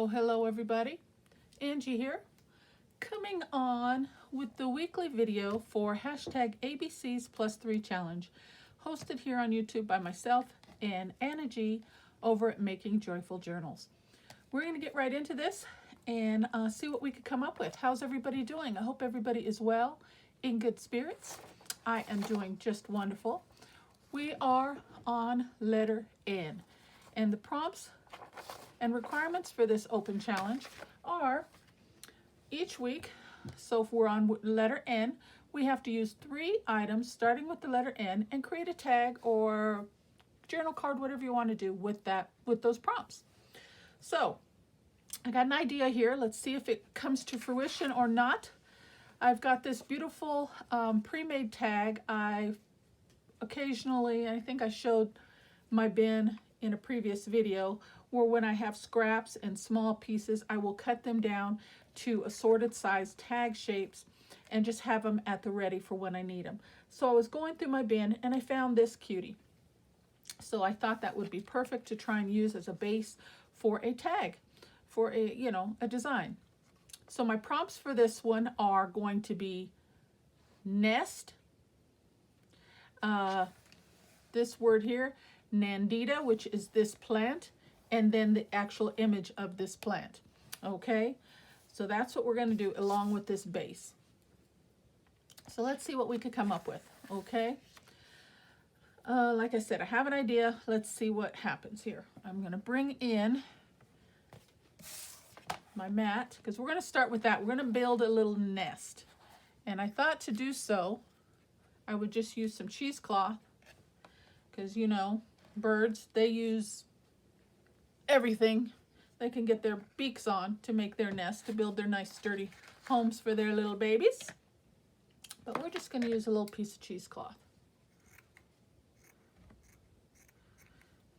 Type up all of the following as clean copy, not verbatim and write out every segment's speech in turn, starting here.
Hello everybody. Angie here, coming on with the weekly video for hashtag ABCs Plus 3 Challenge, hosted here on YouTube by myself and Anna G over at Making Joyful Journals. We're going to get right into this and see what we could come up with. How's everybody doing? I hope everybody is well, in good spirits. I am doing just wonderful. We are on letter N, and the prompts and requirements for this open challenge are each week, so if we're on letter N, we have to use 3 items starting with the letter N and create a tag or journal card, whatever you want to do with those prompts. So I got an idea here. Let's see if it comes to fruition or not. I've got this beautiful pre-made tag. I think I showed my bin in a previous video, where when I have scraps and small pieces, I will cut them down to assorted size tag shapes and just have them at the ready for when I need them. So I was going through my bin and I found this cutie. So I thought that would be perfect to try and use as a base for a tag, for a design. So my prompts for this one are going to be nest, this word here, Nandita, which is this plant, and then the actual image of this plant. Okay, so that's what we're going to do along with this base. So let's see what we could come up with. Okay, like I said, I have an idea. Let's see what happens here. I'm going to bring in my mat because we're going to start with that. We're going to build a little nest, and I thought to do so I would just use some cheesecloth, because you know, birds, they use everything they can get their beaks on to make their nest, to build their nice sturdy homes for their little babies. But we're just going to use a little piece of cheesecloth.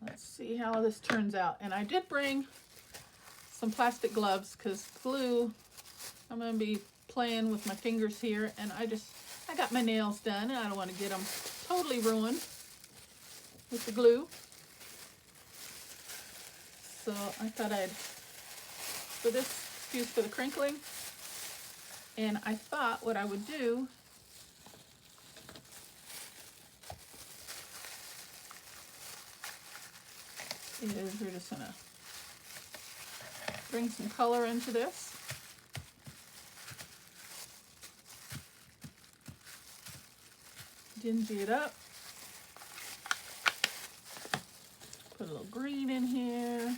Let's see how this turns out. And I did bring some plastic gloves because glue, I'm going to be playing with my fingers here, and I got my nails done and I don't want to get them totally ruined with the glue. So I thought I'd, for this, use for the crinkling, and I thought what I would do is we're just gonna bring some color into this. Dingy it up. Put a little green in here.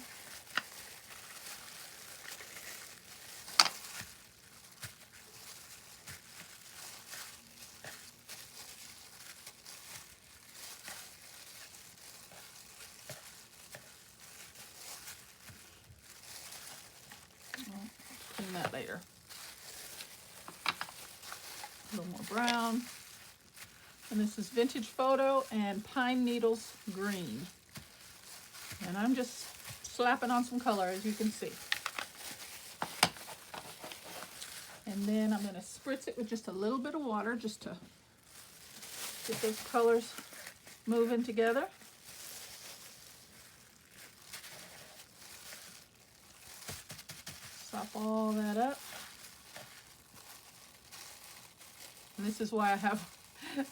Clean that later. A little more brown. And this is Vintage Photo and Pine Needles Green. And I'm just slapping on some color, as you can see. And then I'm going to spritz it with just a little bit of water just to get those colors moving together. Sop all that up. And this is why I have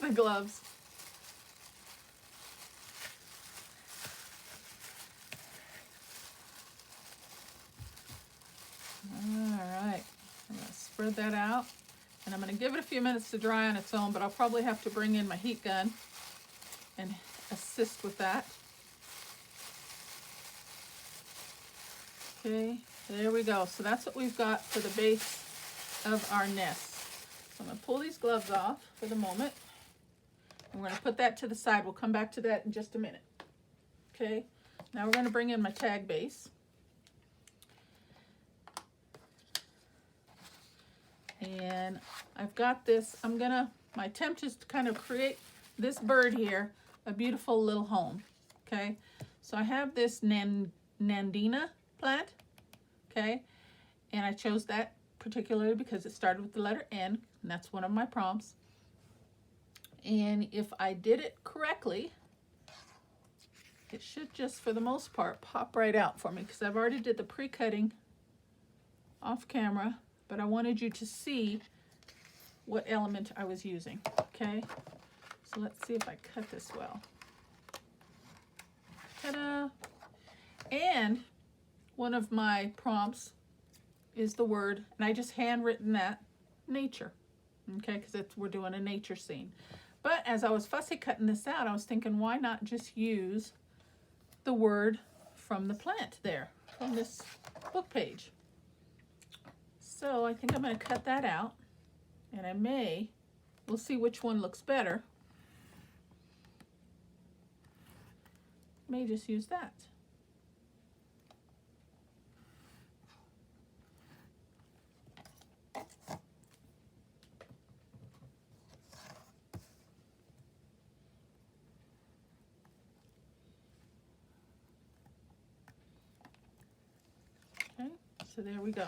the gloves. Alright, I'm going to spread that out, and I'm going to give it a few minutes to dry on its own, but I'll probably have to bring in my heat gun and assist with that. Okay, there we go. So that's what we've got for the base of our nest. So I'm going to pull these gloves off for the moment. And we're going to put that to the side. We'll come back to that in just a minute. Okay, now we're going to bring in my tag base. And I've got this, my attempt is to kind of create this bird here a beautiful little home. Okay, so I have this Nandina plant. Okay, and I chose that particularly because it started with the letter N, and that's one of my prompts. And if I did it correctly, it should just, for the most part, pop right out for me, because I've already did the pre-cutting off camera, but I wanted you to see what element I was using, okay? So let's see if I cut this well. Ta-da! And one of my prompts is the word, and I just handwritten that, nature, okay? Because we're doing a nature scene. But as I was fussy cutting this out, I was thinking, why not just use the word from the plant there, from this book page? So I think I'm going to cut that out, and we'll see which one looks better. May just use that. Okay, so there we go.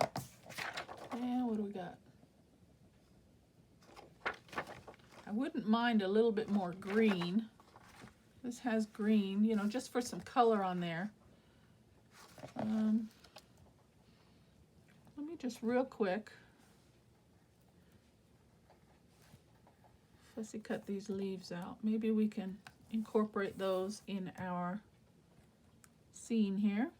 And what do we got? I wouldn't mind a little bit more green. This has green, you know, just for some color on there. Let me just real quick fussy cut these leaves out. Maybe we can incorporate those in our scene here.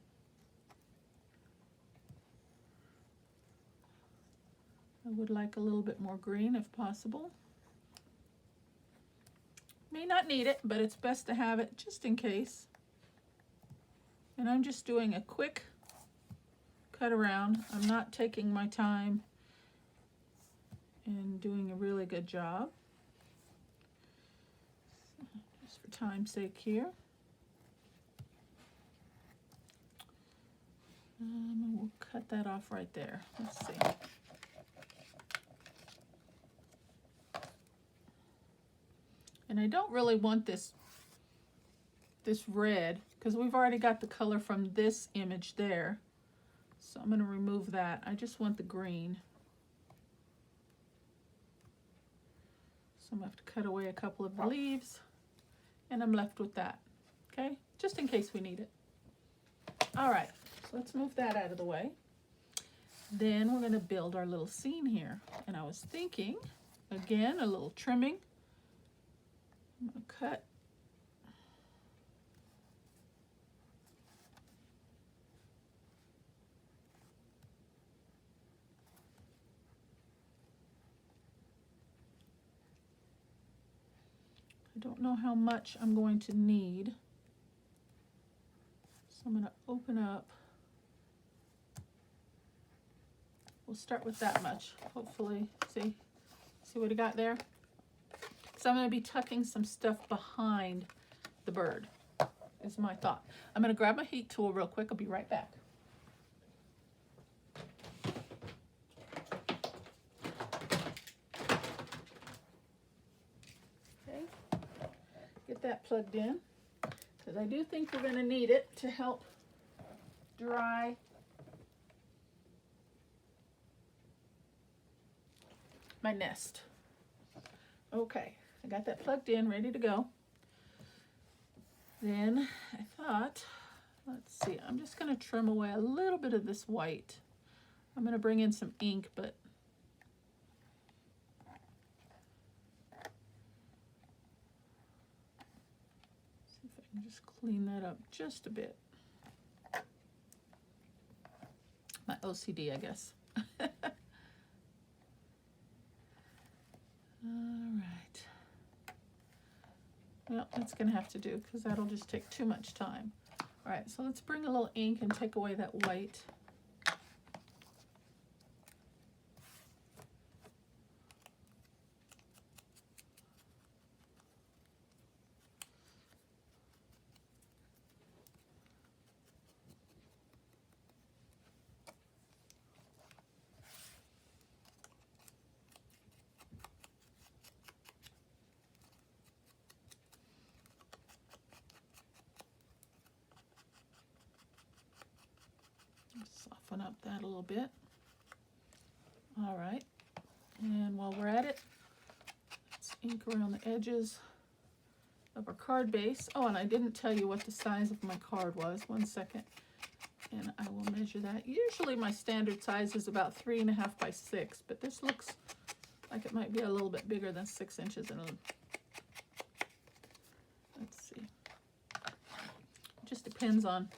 I would like a little bit more green if possible. May not need it, but it's best to have it just in case. And I'm just doing a quick cut around. I'm not taking my time and doing a really good job. Just for time's sake here. And we'll cut that off right there. Let's see. And I don't really want this red, because we've already got the color from this image there. So I'm going to remove that. I just want the green. So I'm going to have to cut away a couple of the leaves, and I'm left with that. Okay, just in case we need it. All right, so let's move that out of the way. Then we're going to build our little scene here. And I was thinking, again, a little trimming. I'm going to cut I don't know how much I'm going to need, so I'm going to open up. We'll start with that much, hopefully. See what I got there? So I'm going to be tucking some stuff behind the bird, is my thought. I'm going to grab my heat tool real quick. I'll be right back. Okay, get that plugged in, because I do think we're going to need it to help dry my nest. Okay. I got that plugged in, ready to go. Then I thought, let's see, I'm just going to trim away a little bit of this white. I'm going to bring in some ink, but see if I can just clean that up just a bit. My OCD, I guess. All right. Well, that's going to have to do, because that'll just take too much time. All right, so let's bring a little ink and take away that white. Soften up that a little bit. All right, and while we're at it, let's ink around the edges of our card base. Oh, and I didn't tell you what the size of my card was. 1 second. And I will measure that. Usually my standard size is about 3.5 by 6, but this looks like it might be a little bit bigger than 6 inches. Let's see. It just depends on,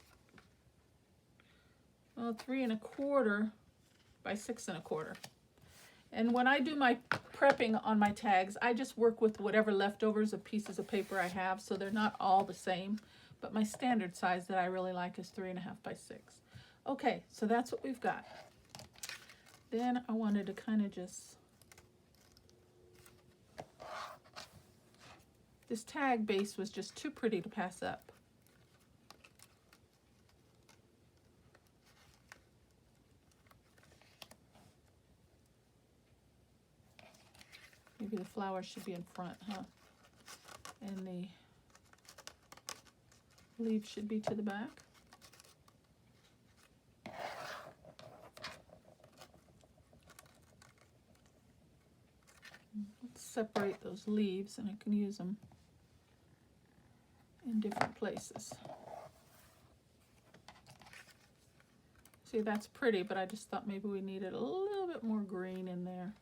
well, 3.25 by 6.25. And when I do my prepping on my tags, I just work with whatever leftovers of pieces of paper I have, so they're not all the same. But my standard size that I really like is 3.5 by 6. Okay, so that's what we've got. Then I wanted to kind of just, this tag base was just too pretty to pass up. Maybe the flowers should be in front, huh? And the leaves should be to the back. Let's separate those leaves, and I can use them in different places. See, that's pretty, but I just thought maybe we needed a little bit more green in there.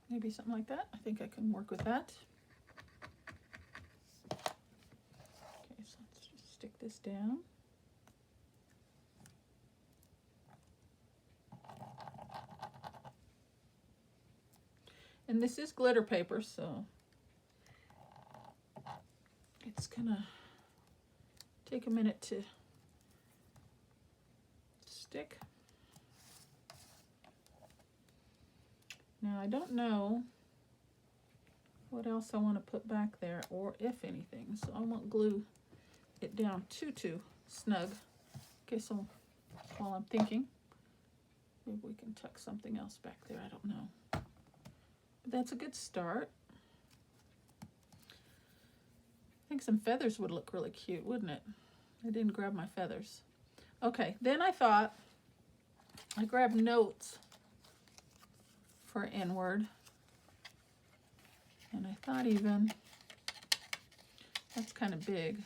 Maybe something like that. I think I can work with that. Okay, so let's just stick this down. And this is glitter paper, so it's gonna take a minute to stick. Now I don't know what else I want to put back there, or if anything, so I won't glue it down too snug. Okay, so while I'm thinking, maybe we can tuck something else back there, I don't know. But that's a good start. I think some feathers would look really cute, wouldn't it? I didn't grab my feathers. Okay, then I thought I grabbed notes for inward. And I thought even, that's kind of big.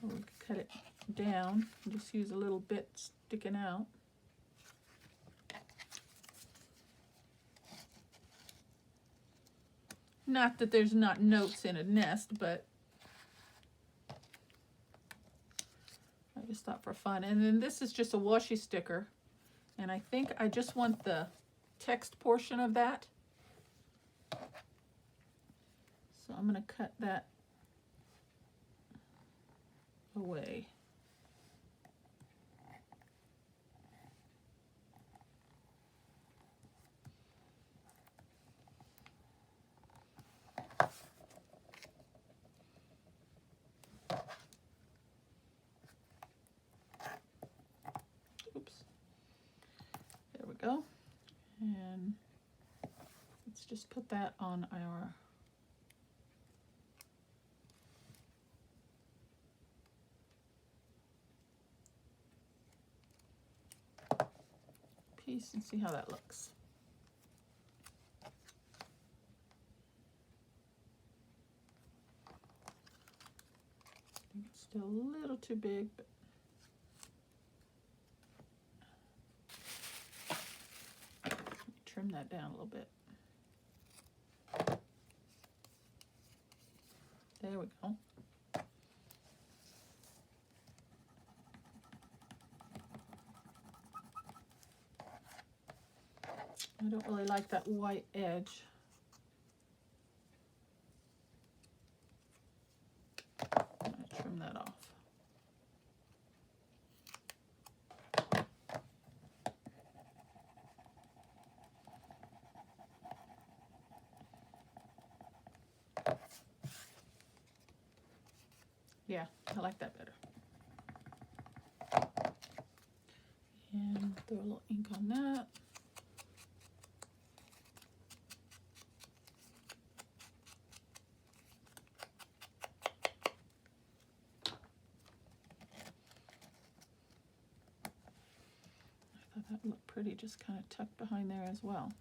Or we could cut it down and just use a little bit sticking out. Not that there's not notes in a nest, but I just thought for fun. And then this is just a washi sticker. And I think I just want the text portion of that. So I'm going to cut that away. Oops. There we go. And let's just put that on our piece and see how that looks. I think it's still a little too big, but trim that down a little bit. There we go. I don't really like that white edge. I'm going to trim that off. Yeah, I like that better. And throw a little ink on that. I thought that looked pretty, just kind of tucked behind there as well.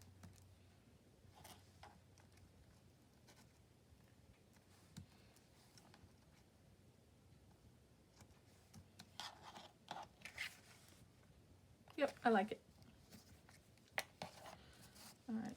Yep, I like it. All right.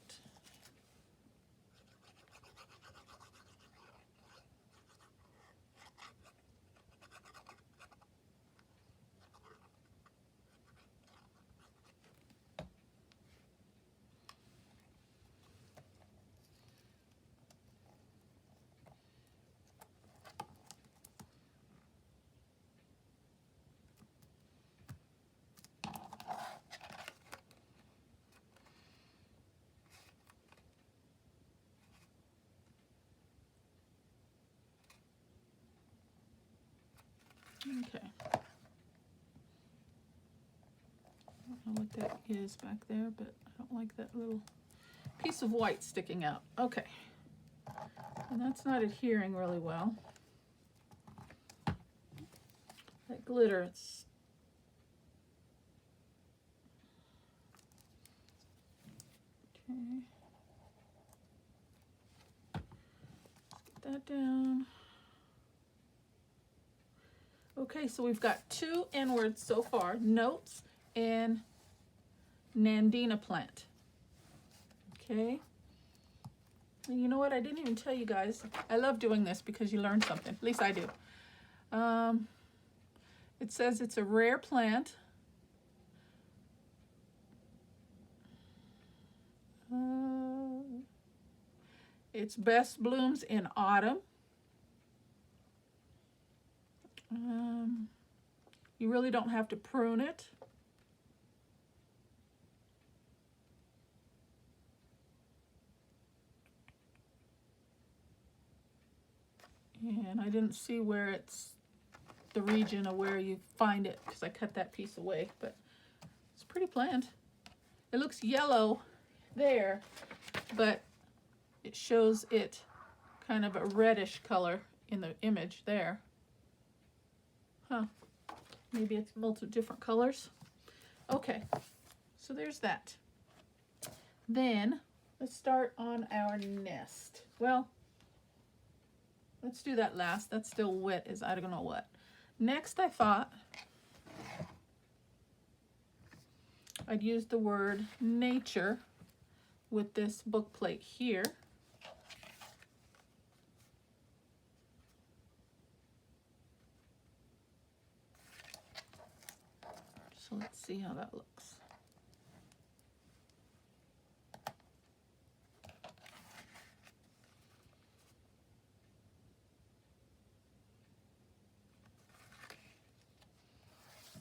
Okay. I don't know what that is back there, but I don't like that little piece of white sticking out. Okay. And that's not adhering really well. That glitter, it's okay. Let's get that down. Okay, so we've got two N words so far, notes and Nandina plant. Okay. And you know what? I didn't even tell you guys. I love doing this because you learn something. At least I do. It says it's a rare plant. Its best blooms in autumn. You really don't have to prune it. And I didn't see where it's the region of where you find it because I cut that piece away, but it's a pretty plant. It looks yellow there, but it shows it kind of a reddish color in the image there. Huh. Maybe it's multiple different colors. Okay, so there's that. Then let's start on our nest. Well, let's do that last. That's still wet as I don't know what. Next, I thought I'd use the word nature with this book plate here. So let's see how that looks.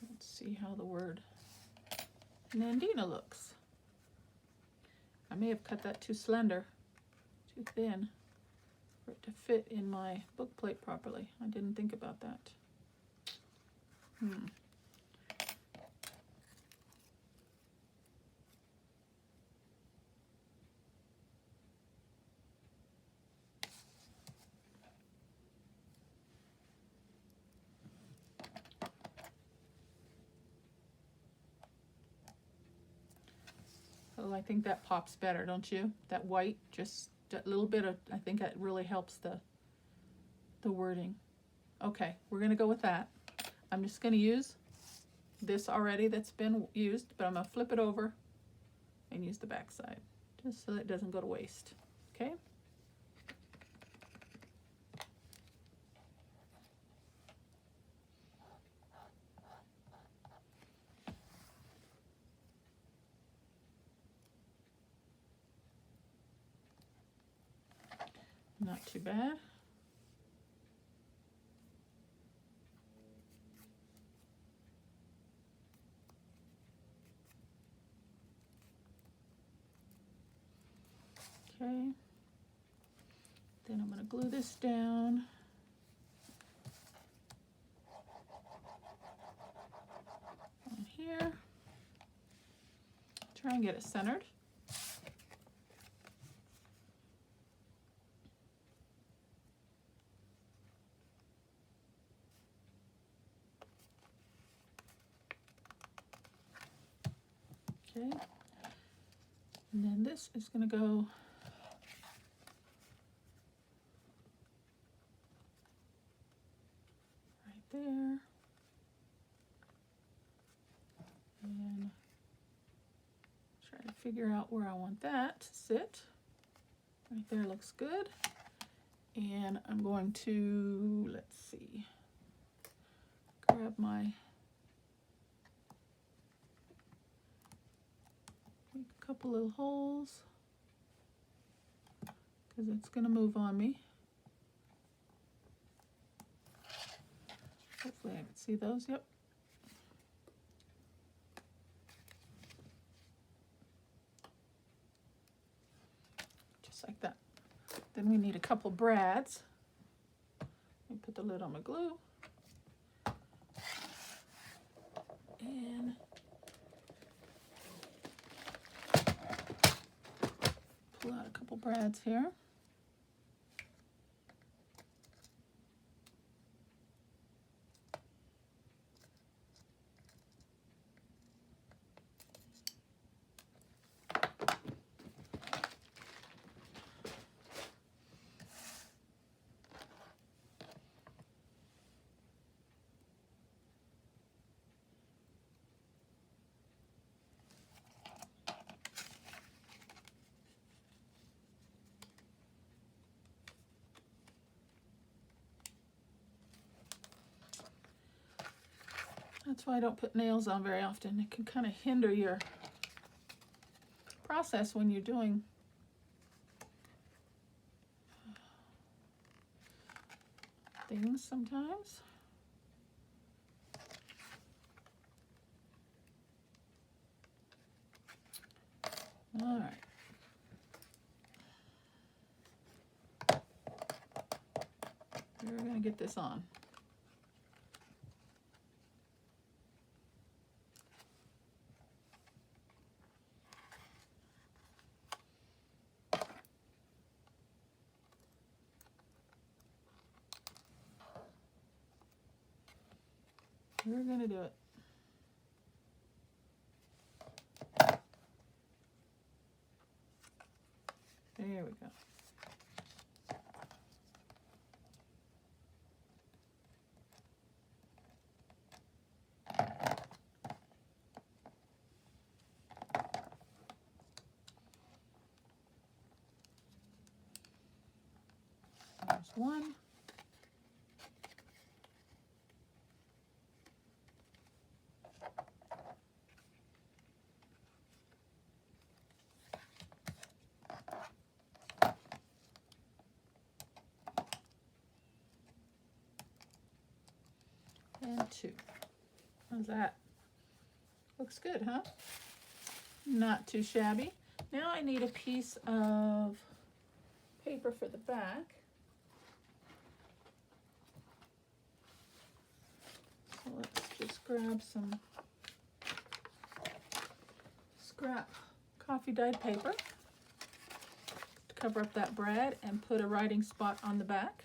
Let's see how the word Nandina looks. I may have cut that too slender, too thin for it to fit in my book plate properly. I didn't think about that. Oh, I think that pops better, don't you? That white, just a little bit of, I think that really helps the wording. Okay, we're gonna go with that. I'm just gonna use this already that's been used, but I'm gonna flip it over and use the back side, just so it doesn't go to waste, okay? Not too bad. Okay. Then I'm going to glue this down. On here. Try and get it centered. Okay. And then this is going to go right there. And try to figure out where I want that to sit. Right there looks good. And I'm going to, let's see, grab my, make a couple little holes because it's going to move on me. Hopefully I can see those. Yep. Just like that. Then we need a couple brads. Let me put the lid on my glue. And pull out a couple brads here. That's why I don't put nails on very often. It can kind of hinder your process when you're doing things sometimes. All right. We're going to get this on. We're going to do it. There we go. There's one. And two. How's that? Looks good, huh? Not too shabby. Now I need a piece of paper for the back. So let's just grab some scrap coffee dyed paper to cover up that brad and put a writing spot on the back.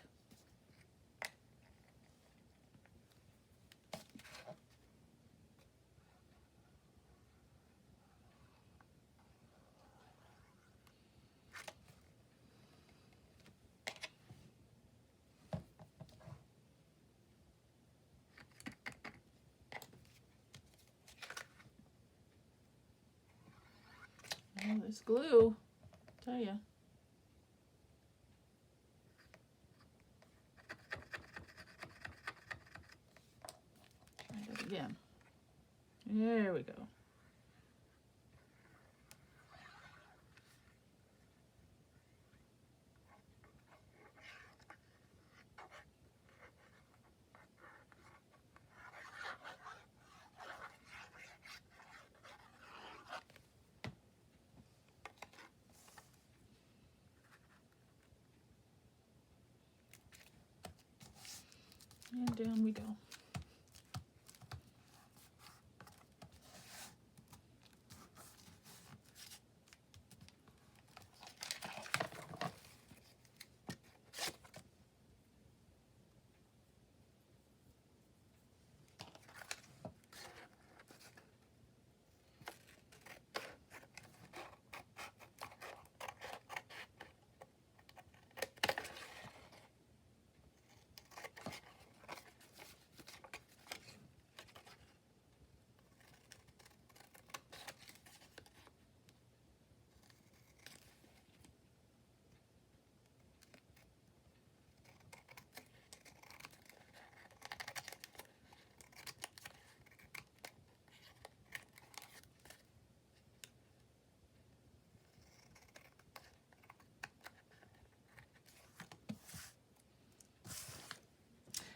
Oh, this glue, tell ya. Try that again. There we go. And down we go.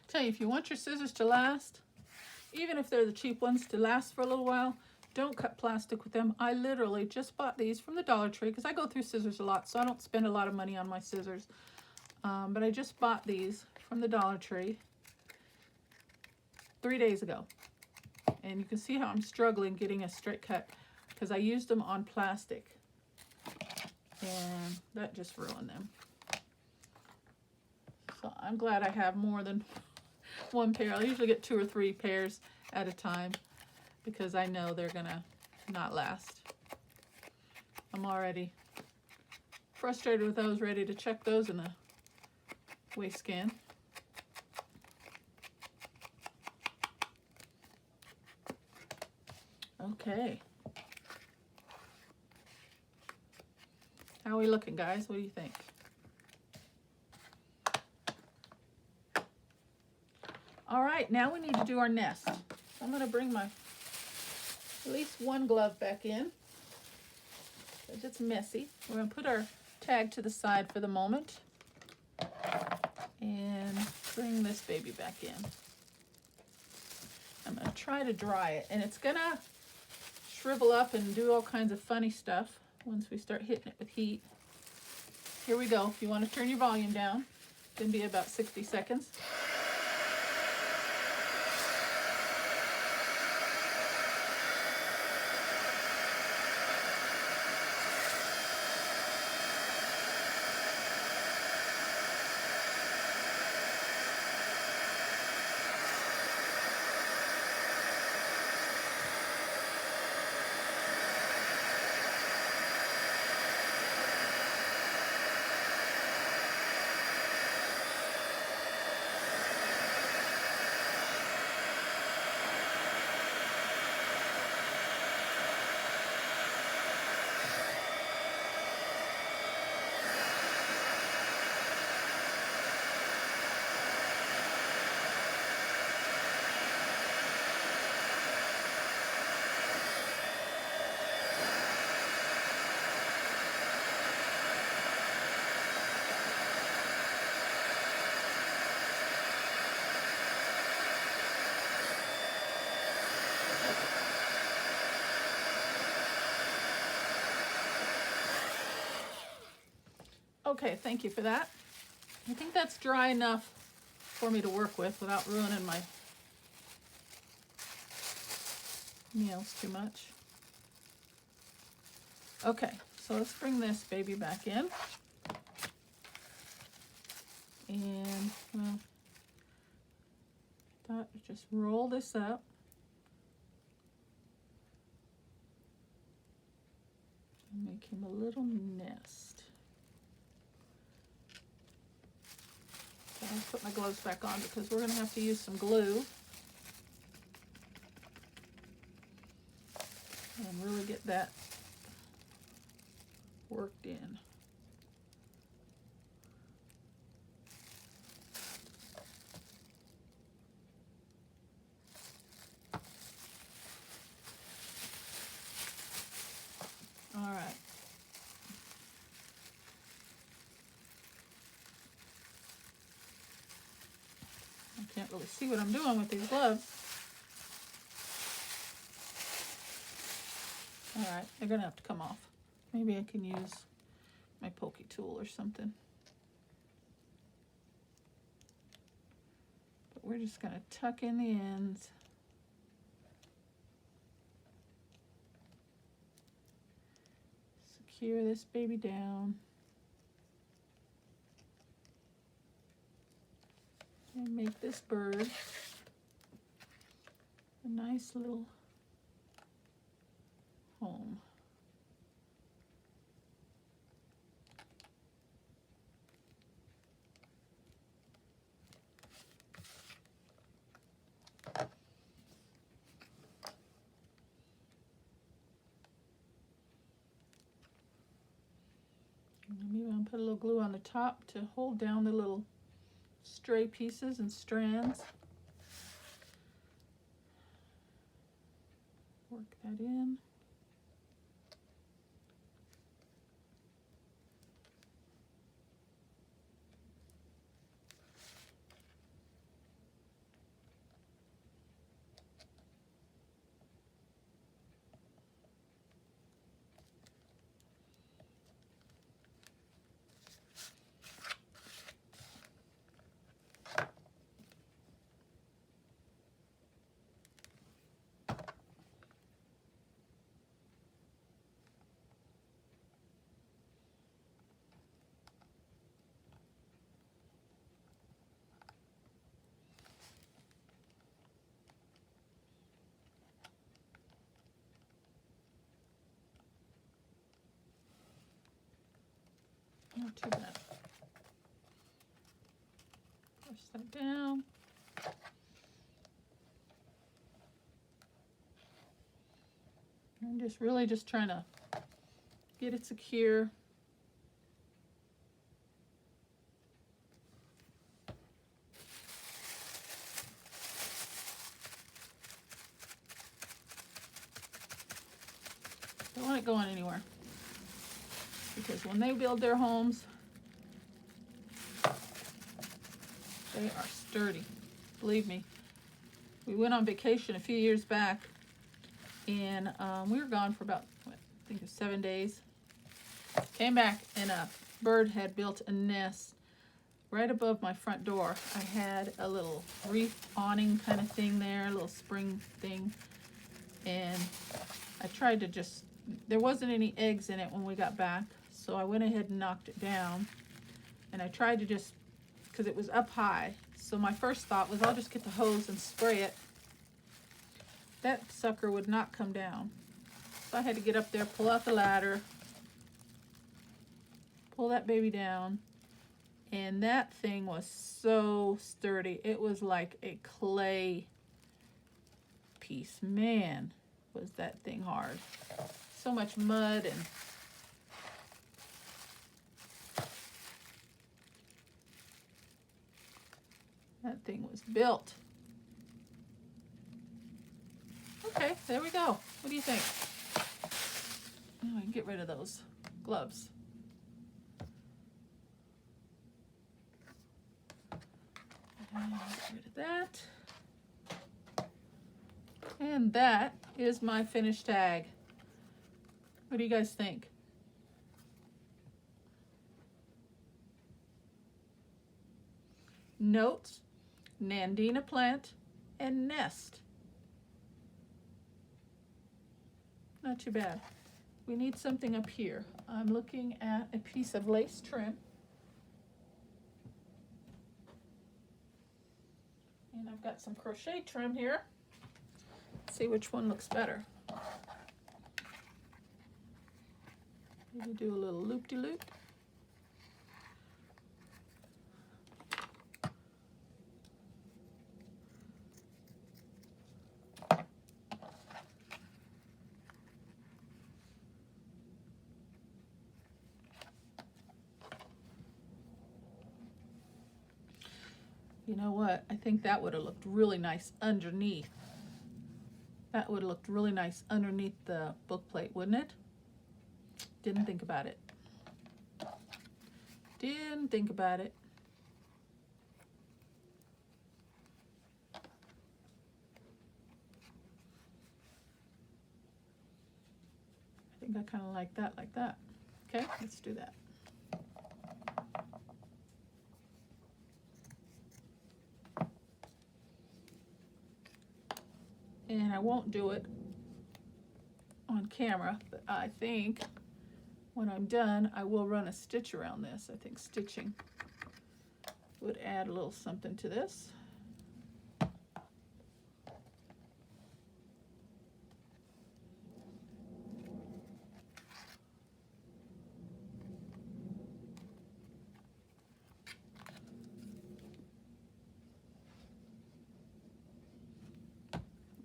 Tell you, if you want your scissors to last, even if they're the cheap ones, to last for a little while, don't cut plastic with them. I literally just bought these from the Dollar Tree because I go through scissors a lot, so I don't spend a lot of money on my scissors. But I just bought these from the Dollar Tree 3 days ago. And you can see how I'm struggling getting a straight cut because I used them on plastic. And that just ruined them. So I'm glad I have more than one pair. I usually get 2 or 3 pairs at a time because I know they're gonna not last. I'm already frustrated with those, ready to check those in the waste scan. Okay. How are we looking, guys? What do you think? All right, now we need to do our nest. I'm going to bring my at least one glove back in because it's messy. We're going to put our tag to the side for the moment and bring this baby back in. I'm going to try to dry it, and it's going to shrivel up and do all kinds of funny stuff once we start hitting it with heat. Here we go. If you want to turn your volume down, it's going to be about 60 seconds. Okay, thank you for that. I think that's dry enough for me to work with without ruining my nails too much. Okay, so let's bring this baby back in. And well, thought just roll this up. And make him a little nest. So I'll put my gloves back on because we're going to have to use some glue and really get that worked in. All right. I can't really see what I'm doing with these gloves. All right, they're gonna have to come off. Maybe I can use my pokey tool or something. But we're just going to tuck in the ends. Secure this baby down. And make this bird a nice little home. Maybe I'll put a little glue on the top to hold down the little stray pieces and strands. Work that in. Not too bad. Push that down. I'm just trying to get it secure. Don't want it going anywhere. Because when they build their homes, they are sturdy. Believe me. We went on vacation a few years back, and we were gone for about, I think it was 7 days. Came back, and a bird had built a nest right above my front door. I had a little reef awning kind of thing there, a little spring thing, and I tried to just, there wasn't any eggs in it when we got back, so I went ahead and knocked it down, and I tried to just, because it was up high, so my first thought was I'll just get the hose and spray it. That sucker would not come down, so I had to get up there, pull out the ladder, pull that baby down, and that thing was so sturdy. It was like a clay piece. Man, was that thing hard. So much mud and that thing was built. Okay, there we go. What do you think? Now I can get rid of those gloves. And get rid of that. And that is my finished tag. What do you guys think? Notes, Nandina plant, and nest. Not too bad. We need something up here. I'm looking at a piece of lace trim. And I've got some crochet trim here. Let's see which one looks better. Maybe do a little loop-de-loop. You know what? I think that would have looked really nice underneath. That would have looked really nice underneath the book plate, wouldn't it? Didn't think about it. Didn't think about it. I think I kind of like that, like that. Okay, let's do that. and I won't do it on camera, but I think when I'm done, I will run a stitch around this. I think stitching would add a little something to this.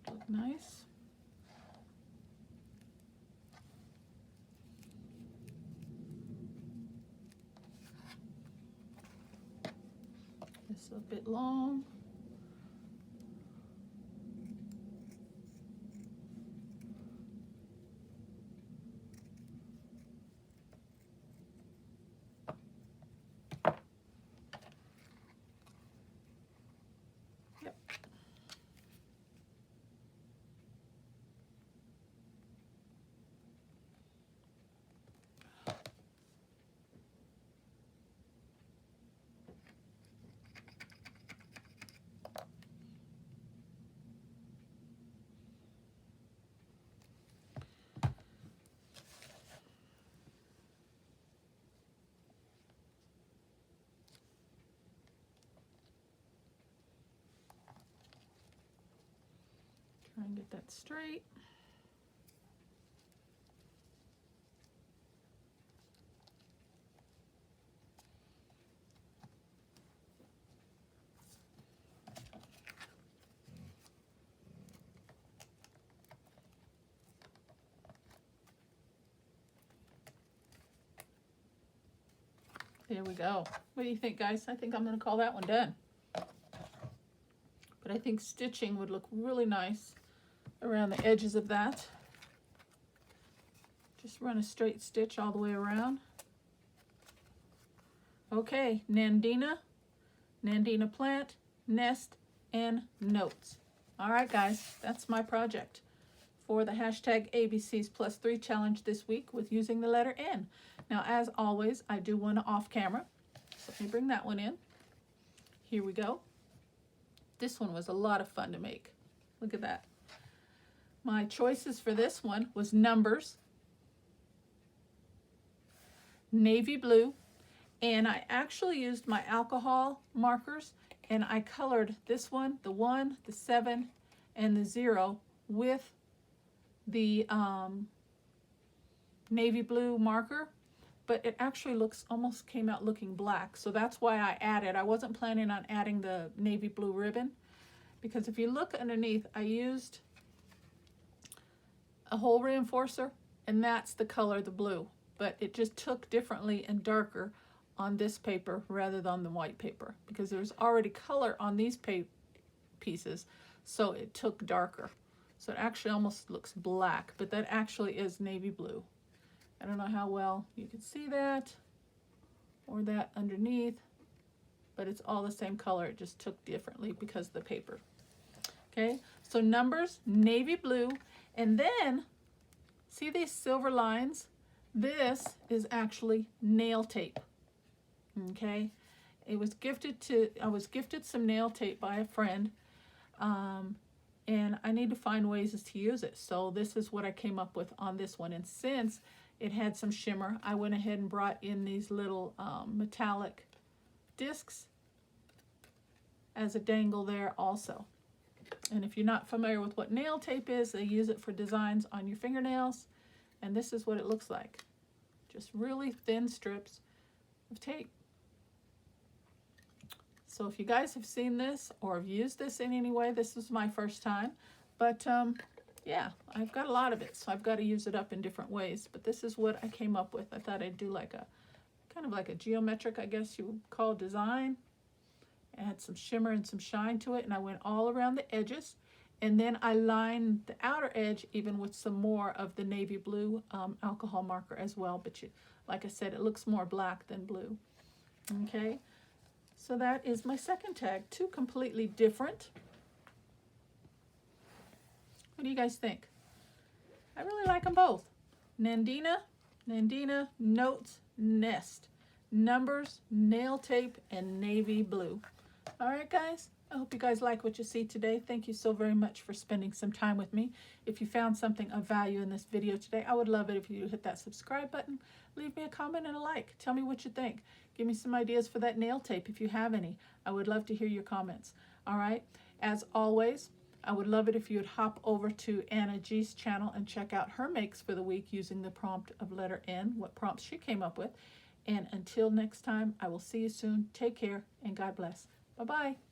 Look nice. This is a bit long. Yep. Try and get that straight. There we go. What do you think, guys? I think I'm going to call that one done. But I think stitching would look really nice around the edges of that. Just run a straight stitch all the way around. Okay, Nandina, Nandina plant, nest, and notes. All right, guys, that's my project for the hashtag ABCs plus 3 challenge this week with using the letter N. Now, as always, I do one off camera. So let me bring that one in. Here we go. This one was a lot of fun to make. Look at that. My choices for this one was numbers, navy blue, and I actually used my alcohol markers and I colored this one, the 1, the 7, and the 0 with the navy blue marker, but it actually almost came out looking black. So that's why I added. I wasn't planning on adding the navy blue ribbon, because if you look underneath, I used a hole reinforcer, and that's the color, the blue, but it just took differently and darker on this paper rather than the white paper, because there's already color on these pieces, so it took darker. So it actually almost looks black, but that actually is navy blue. I don't know how well you can see that or that underneath, but it's all the same color. It just took differently because of the paper. Okay, so numbers, navy blue, and then see these silver lines? This is actually nail tape. Okay, I was gifted some nail tape by a friend, and I need to find ways to use it. So this is what I came up with on this one. And since it had some shimmer, I went ahead and brought in these little metallic discs as a dangle there also. And if you're not familiar with what nail tape is, they use it for designs on your fingernails. And this is what it looks like. Just really thin strips of tape. So if you guys have seen this or have used this in any way, this is my first time. But yeah, I've got a lot of it, so I've got to use it up in different ways. But this is what I came up with. I thought I'd do like a, kind of like a geometric, I guess you would call, design. Add some shimmer and some shine to it, and I went all around the edges. And then I lined the outer edge even with some more of the navy blue alcohol marker as well. But like I said, it looks more black than blue. Okay. So that is my second tag, 2 completely different. What do you guys think? I really like them both. Nandina, notes, nest, numbers, nail tape, and navy blue. All right, guys, I hope you guys like what you see today. Thank you so very much for spending some time with me. If you found something of value in this video today, I would love it if you hit that subscribe button. Leave me a comment and a like. Tell me what you think. Give me some ideas for that nail tape if you have any. I would love to hear your comments. All right. As always, I would love it if you would hop over to Anna G's channel and check out her makes for the week using the prompt of letter N, what prompts she came up with. And until next time, I will see you soon. Take care and God bless. Bye-bye.